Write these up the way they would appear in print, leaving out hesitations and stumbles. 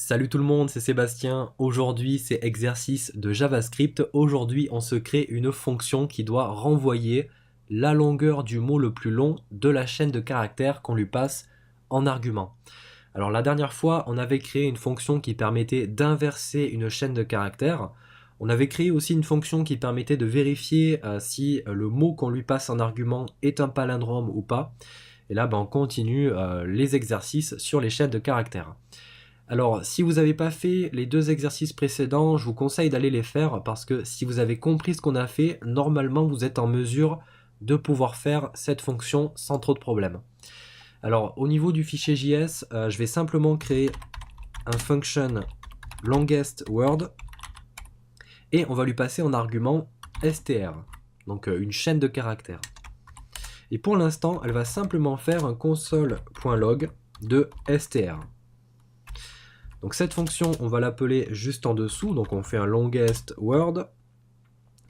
Salut tout le monde, c'est Sébastien. Aujourd'hui, c'est exercice de JavaScript. Aujourd'hui, on se crée une fonction qui doit renvoyer la longueur du mot le plus long de la chaîne de caractères qu'on lui passe en argument. Alors la dernière fois, on avait créé une fonction qui permettait d'inverser une chaîne de caractères. On avait créé aussi une fonction qui permettait de vérifier si le mot qu'on lui passe en argument est un palindrome ou pas. Et là, on continue les exercices sur les chaînes de caractères. Alors, si vous n'avez pas fait les deux exercices précédents, je vous conseille d'aller les faire parce que si vous avez compris ce qu'on a fait, normalement vous êtes en mesure de pouvoir faire cette fonction sans trop de problèmes. Alors, au niveau du fichier JS, je vais simplement créer un function longest word et on va lui passer en argument str, donc une chaîne de caractères. Et pour l'instant, elle va simplement faire un console.log de str. Donc cette fonction, on va l'appeler juste en dessous, donc on fait un longest word,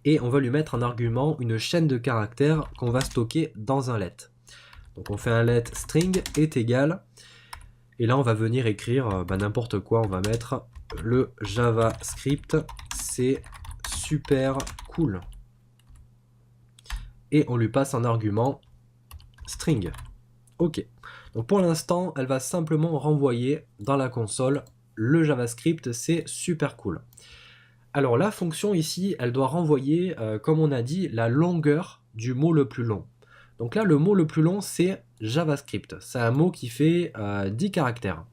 et on va lui mettre en argument une chaîne de caractères qu'on va stocker dans un let. Donc on fait un let string est égal, et là on va venir écrire n'importe quoi, on va mettre le JavaScript, c'est super cool. Et on lui passe en argument string. Ok. Donc pour l'instant, elle va simplement renvoyer dans la console le JavaScript, c'est super cool. Alors la fonction ici, elle doit renvoyer, comme on a dit, la longueur du mot le plus long. Donc là, le mot le plus long, c'est JavaScript. C'est un mot qui fait 10 caractères.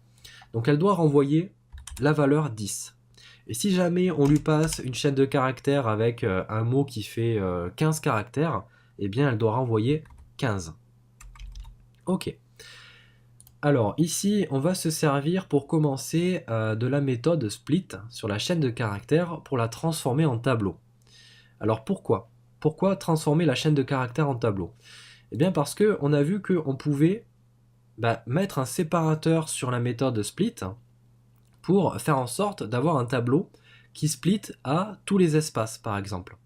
Donc elle doit renvoyer la valeur 10. Et si jamais on lui passe une chaîne de caractères avec un mot qui fait 15 caractères, eh bien elle doit renvoyer 15. Ok. Alors ici, on va se servir pour commencer de la méthode split sur la chaîne de caractères pour la transformer en tableau. Alors pourquoi? Pourquoi transformer la chaîne de caractères en tableau? Eh bien parce qu'on a vu qu'on pouvait mettre un séparateur sur la méthode split pour faire en sorte d'avoir un tableau qui split à tous les espaces par exemple.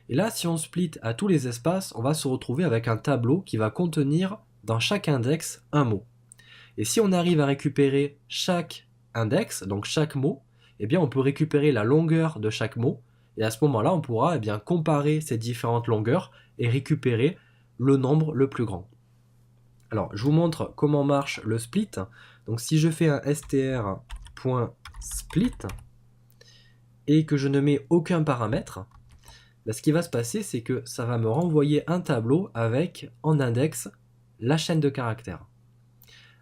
Et là, si on split à tous les espaces, on va se retrouver avec un tableau qui va contenir dans chaque index un mot. Et si on arrive à récupérer chaque index, donc chaque mot, eh bien on peut récupérer la longueur de chaque mot, et à ce moment-là, on pourra comparer ces différentes longueurs et récupérer le nombre le plus grand. Alors, je vous montre comment marche le split. Donc si je fais un str.split et que je ne mets aucun paramètre, ce qui va se passer, c'est que ça va me renvoyer un tableau avec en index la chaîne de caractères.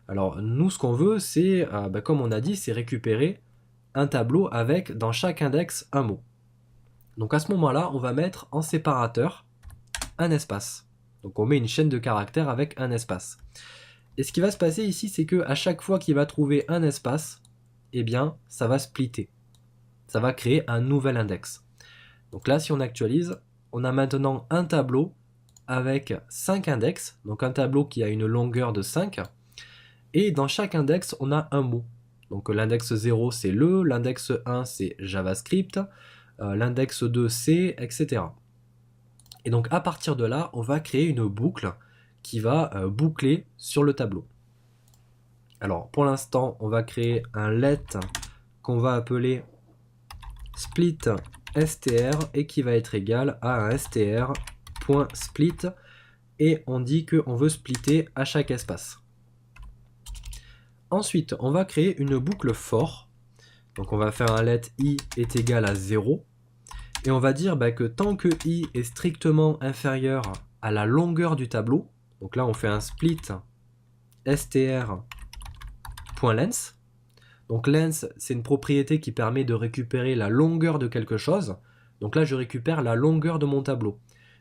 Alors nous, ce qu'on veut, c'est, comme on a dit, c'est récupérer un tableau avec dans chaque index un mot. Donc à ce moment-là, on va mettre en séparateur un espace. Donc on met une chaîne de caractères avec un espace. Et ce qui va se passer ici, c'est que à chaque fois qu'il va trouver un espace, eh bien, ça va splitter. Ça va créer un nouvel index. Donc là, si on actualise, on a maintenant un tableau avec 5 index, donc un tableau qui a une longueur de 5. Et dans chaque index, on a un mot. Donc l'index 0, c'est l'index 1, c'est JavaScript, l'index 2, c'est, etc. Et donc à partir de là, on va créer une boucle qui va boucler sur le tableau. Alors pour l'instant, on va créer un let qu'on va appeler split str et qui va être égal à un str.split et on dit qu'on veut splitter à chaque espace. Ensuite, on va créer une boucle for. Donc on va faire un let i est égal à 0. Et on va dire que tant que i est strictement inférieur à la longueur du tableau, donc là on fait un split str.length. Donc length, c'est une propriété qui permet de récupérer la longueur de quelque chose. Donc là je récupère la longueur de mon tableau.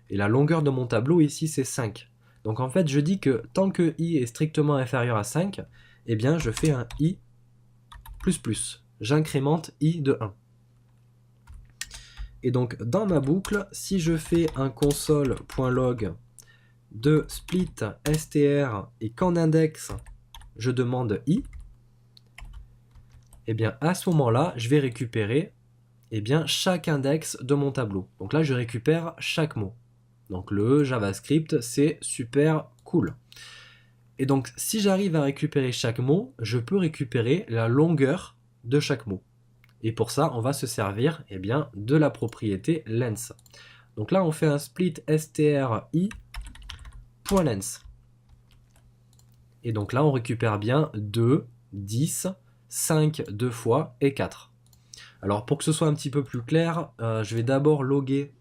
Et la longueur de mon tableau ici c'est 5. Donc en fait je dis que tant que i est strictement inférieur à 5, eh bien je fais un i++. J'incrémente i de 1. Et donc dans ma boucle, si je fais un console.log de split str et qu'en index je demande i, eh bien à ce moment-là, je vais récupérer chaque index de mon tableau. Donc là, je récupère chaque mot. Donc le JavaScript, c'est super cool. Et donc, si j'arrive à récupérer chaque mot, je peux récupérer la longueur de chaque mot. Et pour ça, on va se servir eh bien, de la propriété length. Donc là, on fait un split stri.length. Et donc là, on récupère bien 2, 10, 5 deux fois et 4. Alors pour que ce soit un petit peu plus clair, je vais d'abord loguer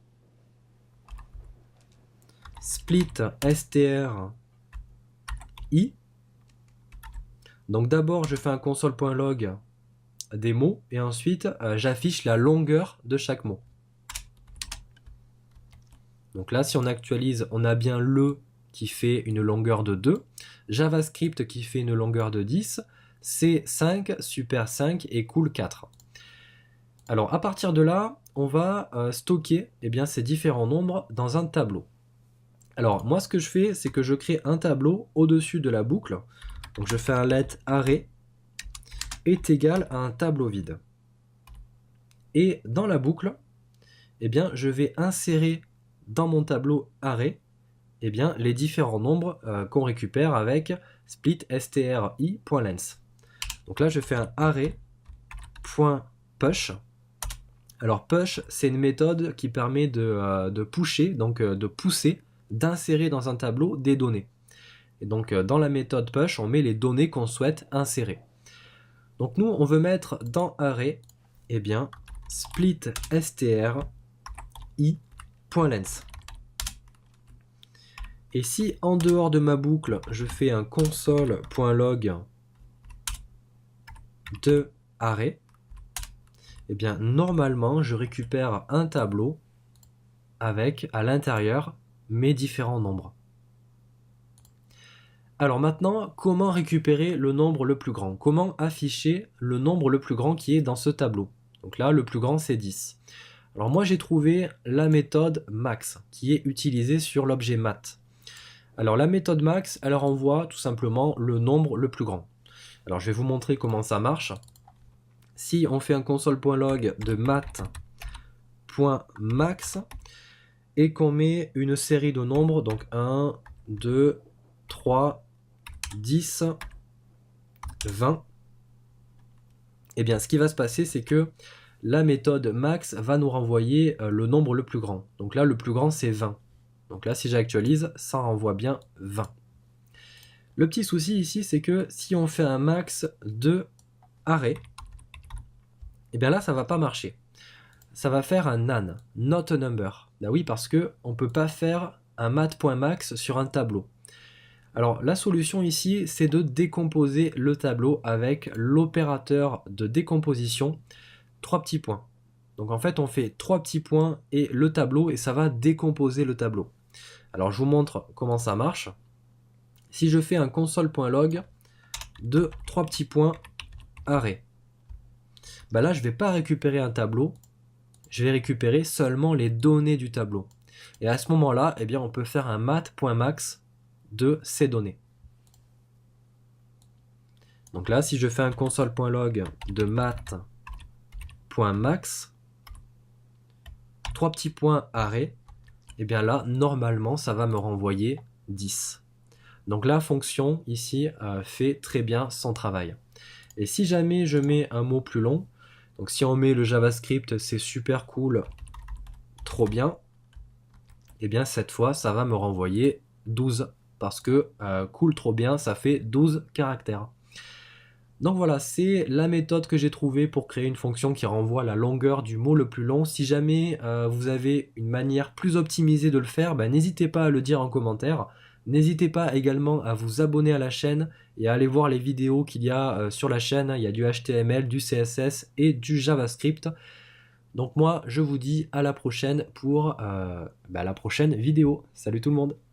split stri. Donc d'abord, je fais un console.log des mots et ensuite j'affiche la longueur de chaque mot. Donc là, si on actualise, on a bien le qui fait une longueur de 2, JavaScript qui fait une longueur de 10, C 5, super 5 et cool 4. Alors à partir de là, on va stocker eh bien, ces différents nombres dans un tableau. Alors moi ce que je fais, c'est que je crée un tableau au-dessus de la boucle. Donc je fais un let array est égal à un tableau vide. Et dans la boucle, eh bien, je vais insérer dans mon tableau array eh bien, les différents nombres qu'on récupère avec split stri.length. Donc là, je fais un array.push. Alors push, c'est une méthode qui permet de pusher, donc de pousser, d'insérer dans un tableau des données. Et donc dans la méthode push, on met les données qu'on souhaite insérer. Donc nous, on veut mettre dans array, eh bien, split stri.length. Et si en dehors de ma boucle, je fais un console.log de array, eh bien normalement, je récupère un tableau avec à l'intérieur mes différents nombres. Alors maintenant, comment récupérer le nombre le plus grand? Comment afficher le nombre le plus grand qui est dans ce tableau? Donc là, le plus grand, c'est 10. Alors moi, j'ai trouvé la méthode max qui est utilisée sur l'objet mat. Alors la méthode max, elle renvoie tout simplement le nombre le plus grand. Alors je vais vous montrer comment ça marche. Si on fait un console.log de mat.max et qu'on met une série de nombres, donc 1, 2, 3, 10, 20, et bien ce qui va se passer, c'est que la méthode max va nous renvoyer le nombre le plus grand. Donc là, le plus grand, c'est 20. Donc là, si j'actualise, ça renvoie bien 20. Le petit souci ici, c'est que si on fait un max de array, et bien là, ça va pas marcher. Ça va faire un nan, not a number. Ben oui, parce que on peut pas faire un mat.max sur un tableau. Alors la solution ici, c'est de décomposer le tableau avec l'opérateur de décomposition, 3 petits points. Donc en fait, on fait 3 petits points et le tableau, et ça va décomposer le tableau. Alors je vous montre comment ça marche. Si je fais un console.log de 3 petits points array, ben là je ne vais pas récupérer un tableau, je vais récupérer seulement les données du tableau. Et à ce moment-là, eh bien, on peut faire un mat.max de ces données. Donc là, si je fais un console.log de mat.max, 3 petits points array, et bien là, normalement, ça va me renvoyer 10. Donc la fonction ici fait très bien son travail. Et si jamais je mets un mot plus long, donc si on met le JavaScript, c'est super cool, trop bien, et bien cette fois, ça va me renvoyer 12. Parce que cool, trop bien, ça fait 12 caractères. Donc voilà, c'est la méthode que j'ai trouvée pour créer une fonction qui renvoie la longueur du mot le plus long. Si jamais vous avez une manière plus optimisée de le faire, n'hésitez pas à le dire en commentaire. N'hésitez pas également à vous abonner à la chaîne et à aller voir les vidéos qu'il y a sur la chaîne. Il y a du HTML, du CSS et du JavaScript. Donc moi, je vous dis à la prochaine pour la prochaine vidéo. Salut tout le monde!